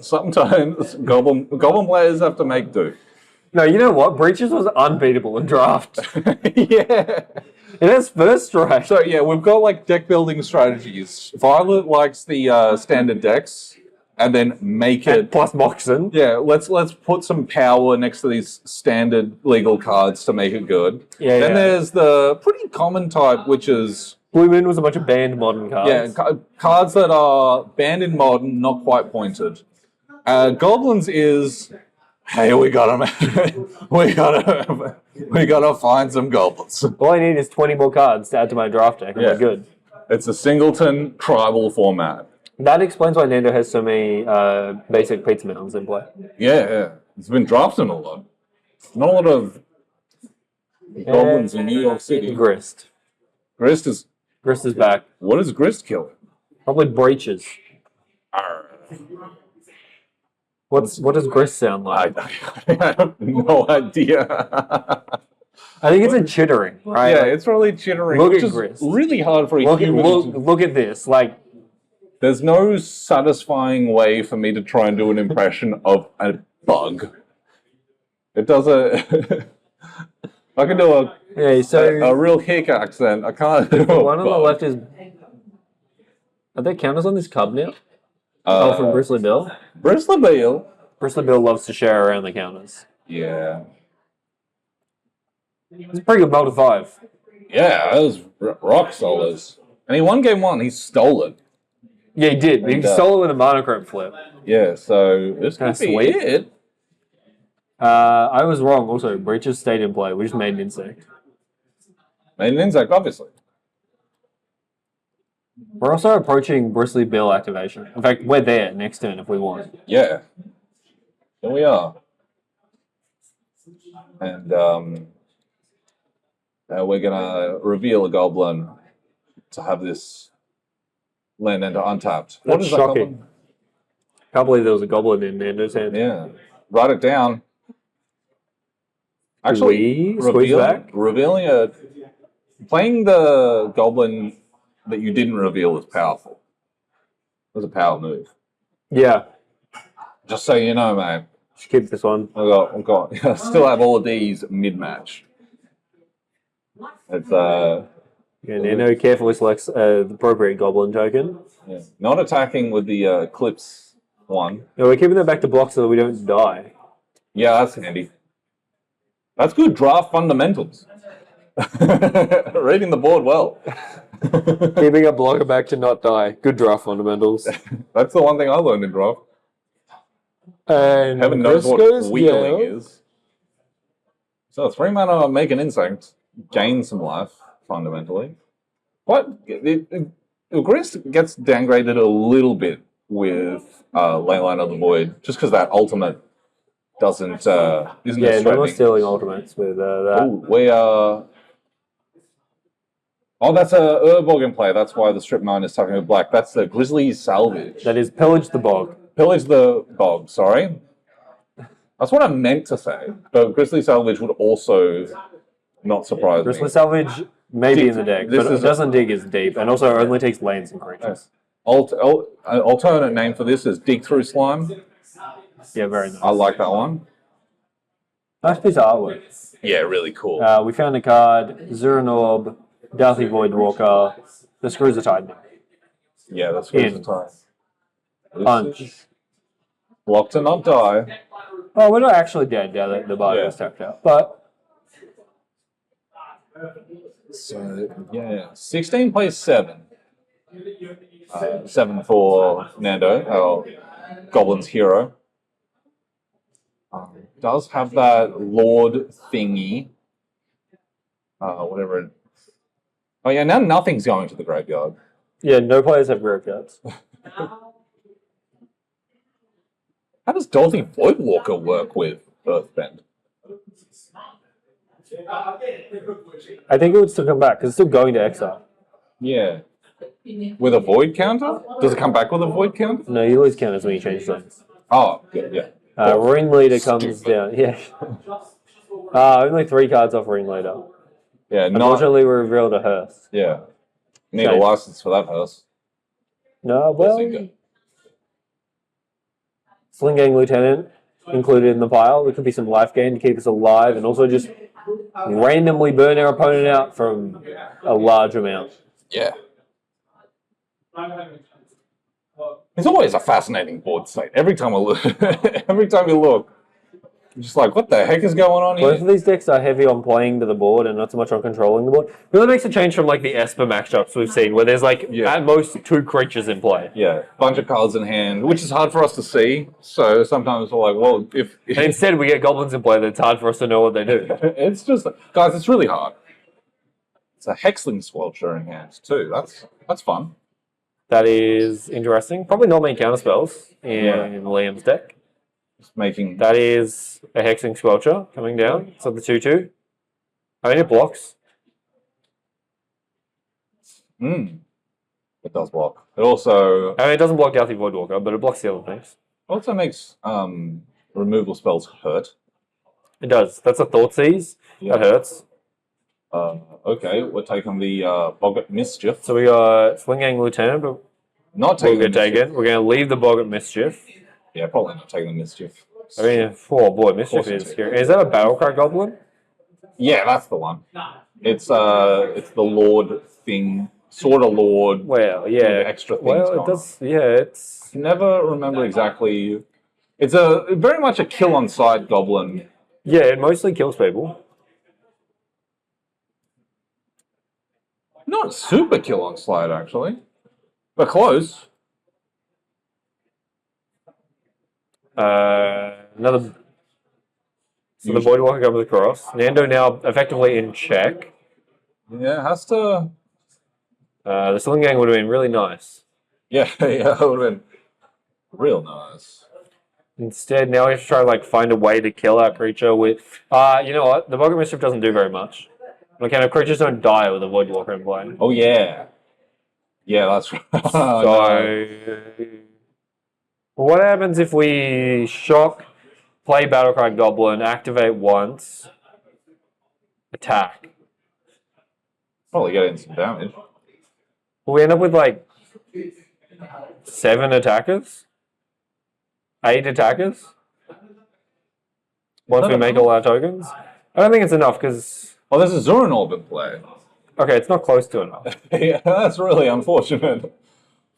Speaker 3: Sometimes goblin players have to make do.
Speaker 1: No, you know what? Breaches was unbeatable in draft.
Speaker 3: Yeah.
Speaker 1: It has first strike.
Speaker 3: So yeah, we've got like deck building strategies. Violet likes the standard decks, and then make it
Speaker 1: plus Moxon.
Speaker 3: Yeah, let's put some power next to these standard legal cards to make it good.
Speaker 1: Yeah.
Speaker 3: Then there's the pretty common type, which is
Speaker 1: Blue Moon was a bunch of banned modern cards.
Speaker 3: yeah, cards that are banned in modern, not quite pointed. Goblins is hey, we gotta find some goblins.
Speaker 1: All I need is 20 more cards to add to my draft deck, and we're good.
Speaker 3: It's a singleton tribal format.
Speaker 1: That explains why Nando has so many basic pizza mounds in play.
Speaker 3: Yeah. It's been drafting a lot. Not a lot of goblins in New York City.
Speaker 1: Grist.
Speaker 3: Grist is
Speaker 1: back.
Speaker 3: What is Grist killing?
Speaker 1: Probably Breaches. What does Grist sound like?
Speaker 3: I have no idea.
Speaker 1: I think it's a chittering, right?
Speaker 3: Yeah, it's really chittering.
Speaker 1: Look
Speaker 3: which
Speaker 1: at
Speaker 3: is
Speaker 1: Grist.
Speaker 3: really hard for a human.
Speaker 1: Look at this. Like,
Speaker 3: there's no satisfying way for me to try and do an impression of a bug. It does a. I can do a real hick accent. I can't do
Speaker 1: the one on the left is. Are there counters on this cub now? From Bristly Bill?
Speaker 3: Bristly Bill?
Speaker 1: Bristly Bill loves to share around the counters.
Speaker 3: Yeah.
Speaker 1: It's a pretty good multi 5.
Speaker 3: Yeah, that was rock solid. And he won game 1. He stole it.
Speaker 1: Yeah, he did. He stole it with a monochrome flip.
Speaker 3: Yeah, so this could be
Speaker 1: sweet.
Speaker 3: it.
Speaker 1: I was wrong. Also, Breaches stayed in play. We just made an insect.
Speaker 3: Made an insect, obviously.
Speaker 1: We're also approaching Bristly Bill activation. In fact, we're there next turn if we want.
Speaker 3: Yeah. Here we are. And we're going to reveal a goblin to have this land enter untapped.
Speaker 1: What is shocking. Can't believe there was a goblin in Nando's hand.
Speaker 3: Yeah. Write it down. Actually, playing the goblin that you didn't reveal is powerful. It was a power move.
Speaker 1: Yeah.
Speaker 3: Just so you know, mate.
Speaker 1: Just keep this one.
Speaker 3: I've got I still have all of these mid-match. It's
Speaker 1: yeah, Nando carefully selects the appropriate goblin token.
Speaker 3: Yeah. Not attacking with the Eclipse one.
Speaker 1: No, we're keeping that back to block so that we don't die.
Speaker 3: Yeah, that's handy. That's good draft fundamentals. Reading the board well.
Speaker 1: Keeping a blocker back to not die. Good draft fundamentals.
Speaker 3: That's the one thing I learned in draft.
Speaker 1: And
Speaker 3: Heaven knows what wheeling is. So 3 mana make an insect, gain some life, fundamentally. But Grist gets downgraded a little bit with Leyline of the Void, just because that ultimate isn't
Speaker 1: yeah, no more stealing ultimates with that.
Speaker 3: Ooh, we are. Oh, that's a Urbog in play. That's why the strip 9 is tucking with black. That's the Grizzly Salvage.
Speaker 1: That is Pillage the Bog.
Speaker 3: Pillage the Bog, sorry. That's what I meant to say. But Grizzly Salvage would also not surprise me.
Speaker 1: Grizzly Salvage may be in the deck, but it doesn't dig as deep, and also only takes lands and creatures.
Speaker 3: Alternate name for this is Dig Through Slime.
Speaker 1: Yeah, very nice.
Speaker 3: I like that one.
Speaker 1: Nice piece of artwork.
Speaker 3: Yeah, really cool.
Speaker 1: We found a card, Zuranorb, Darthy Voidwalker, the Screws are tied now.
Speaker 3: Yeah, that's good.
Speaker 1: Punch.
Speaker 3: Block to not die.
Speaker 1: Oh, we're not actually dead now that the bar is tapped out. But
Speaker 3: so yeah, 16 plays 7. 7 for Nando, our Goblin's hero. Does have that Lord thingy. Whatever. Oh yeah, now nothing's going to the graveyard.
Speaker 1: yeah, no players have graveyards.
Speaker 3: How does Dorothy Voidwalker work with Earthbend?
Speaker 1: I think it would still come back because it's still going to exile.
Speaker 3: Yeah. With a void counter? Does it come back with a void counter?
Speaker 1: No, you lose counters when you change things.
Speaker 3: Oh, good, yeah.
Speaker 1: Ringleader comes down. Yeah. Only 3 cards off Ringleader.
Speaker 3: Yeah,
Speaker 1: Unfortunately, we revealed a hearse.
Speaker 3: Yeah. Need a license for that hearse.
Speaker 1: No, well, Sling Gang Lieutenant included in the pile. There could be some life gain to keep us alive and also just randomly burn our opponent out from a large amount.
Speaker 3: Yeah. It's always a fascinating board state. Every time we look, I'm just like, what the heck is going on here?
Speaker 1: Both of these decks are heavy on playing to the board and not so much on controlling the board. It really makes a change from like the Esper matchups we've seen, where there's like at most 2 creatures in play.
Speaker 3: Yeah, bunch of cards in hand, which is hard for us to see. So sometimes we're like, well, if
Speaker 1: and instead we get goblins in play, that's hard for us to know what they do.
Speaker 3: It's just, guys, it's really hard. It's a Hexling Squelcher in hand too. That's fun.
Speaker 1: That is interesting. Probably not many counterspells in Liam's deck.
Speaker 3: Making
Speaker 1: that is a Hexing Squelcher coming down. So the 2/2. I mean, it blocks.
Speaker 3: It does block. It also.
Speaker 1: I mean, it doesn't block Darthy Voidwalker, but it blocks the other things.
Speaker 3: Also makes removal spells hurt.
Speaker 1: It does. That's a Thoughtseize. That hurts.
Speaker 3: Okay, we're taking the Boggart Mischief.
Speaker 1: So we got Swing Gang Lieutenant, but
Speaker 3: not taking
Speaker 1: we're going to leave the Boggart Mischief.
Speaker 3: Yeah, probably not taking the Mischief.
Speaker 1: I mean, oh boy, Mischief is scary. Is that a Battlecry Goblin?
Speaker 3: Yeah, that's the one. It's the Lord thing, sort of Lord.
Speaker 1: Well, yeah,
Speaker 3: extra things.
Speaker 1: Well, it does. Yeah, it's.
Speaker 3: I never remember exactly. It's very much a kill on sight goblin.
Speaker 1: Yeah, it mostly kills people.
Speaker 3: Not super kill on sight actually, but close.
Speaker 1: Another. So the Voidwalker comes across. Nando now effectively in check.
Speaker 3: Yeah, has to.
Speaker 1: The Sling Gang would have been really nice.
Speaker 3: Yeah, it would have been real nice.
Speaker 1: Instead, now we have to try to find a way to kill our creature with. You know what? The Boggart Mischief doesn't do very much. Our creatures don't die with a Voidwalker in play.
Speaker 3: Oh yeah. Yeah, that's right.
Speaker 1: So. What happens if we shock, play Battlecry Goblin, activate once, attack?
Speaker 3: Probably getting some damage.
Speaker 1: Will we end up with 7 attackers? 8 attackers? Once we make all our tokens? I don't think it's enough because...
Speaker 3: Oh, there's a Zuranorb in play.
Speaker 1: Okay, it's not close to enough.
Speaker 3: Yeah, that's really unfortunate.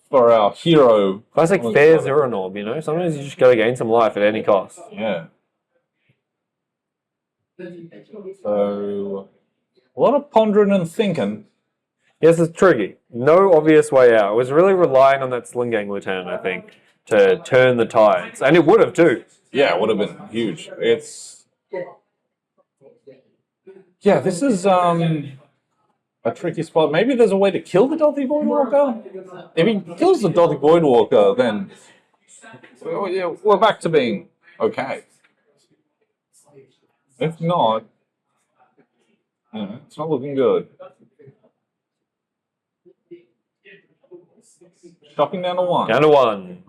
Speaker 3: For our hero.
Speaker 1: Classic fair Zuranorb, you know? Sometimes you just gotta gain some life at any cost.
Speaker 3: Yeah. So, a lot of pondering and thinking.
Speaker 1: Yes, it's tricky. No obvious way out. It was really relying on that Sling Gang Lieutenant, I think, to turn the tides. And it would have, too.
Speaker 3: Yeah, it would have been huge. It's... Yeah, this is, a tricky spot. Maybe there's a way to kill the Dorothy Voidwalker. If he kills the Dorothy Voidwalker, then we're back to being okay. If not, it's not looking good. Shocking down to 1.
Speaker 1: Down to 1.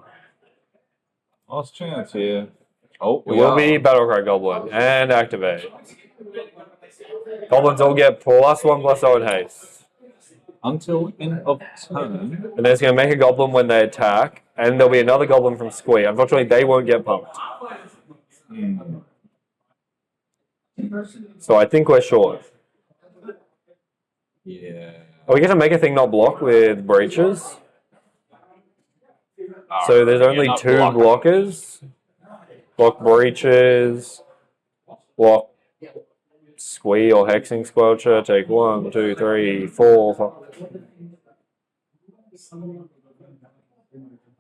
Speaker 3: Last chance here. Oh,
Speaker 1: it will be Battlecry Goblin and activate. Goblins all get +1/+0 in haste.
Speaker 3: until end of turn.
Speaker 1: And then it's going to make a goblin when they attack, and there'll be another goblin from Squee. Unfortunately, they won't get pumped. So I think we're short.
Speaker 3: Yeah.
Speaker 1: Are we going to make a thing not block with breaches? So there's only two blockers. Block breaches. Block Squee or Hexing Squelcher. Take 1, 2, 3, 4, 5. It's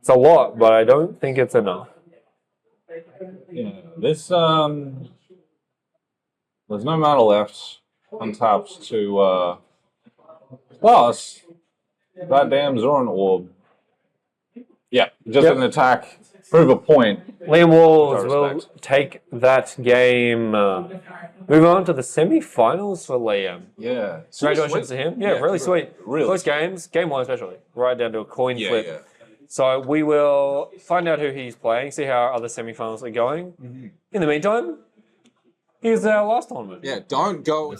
Speaker 1: a lot, but I don't think it's enough.
Speaker 3: Yeah. This there's no mana left untapped to plus that damn Zoran Orb. Yeah, just an attack, prove a point.
Speaker 1: Liam Walls will take that game. Move on to the semi-finals for Liam.
Speaker 3: Yeah.
Speaker 1: Congratulations to him. Yeah, really sweet.
Speaker 3: Really
Speaker 1: Close games, game 1 especially, right down to a coin flip.
Speaker 3: Yeah.
Speaker 1: So we will find out who he's playing, see how our other semi-finals are going. In the meantime, here's our last tournament.
Speaker 2: Yeah, don't go.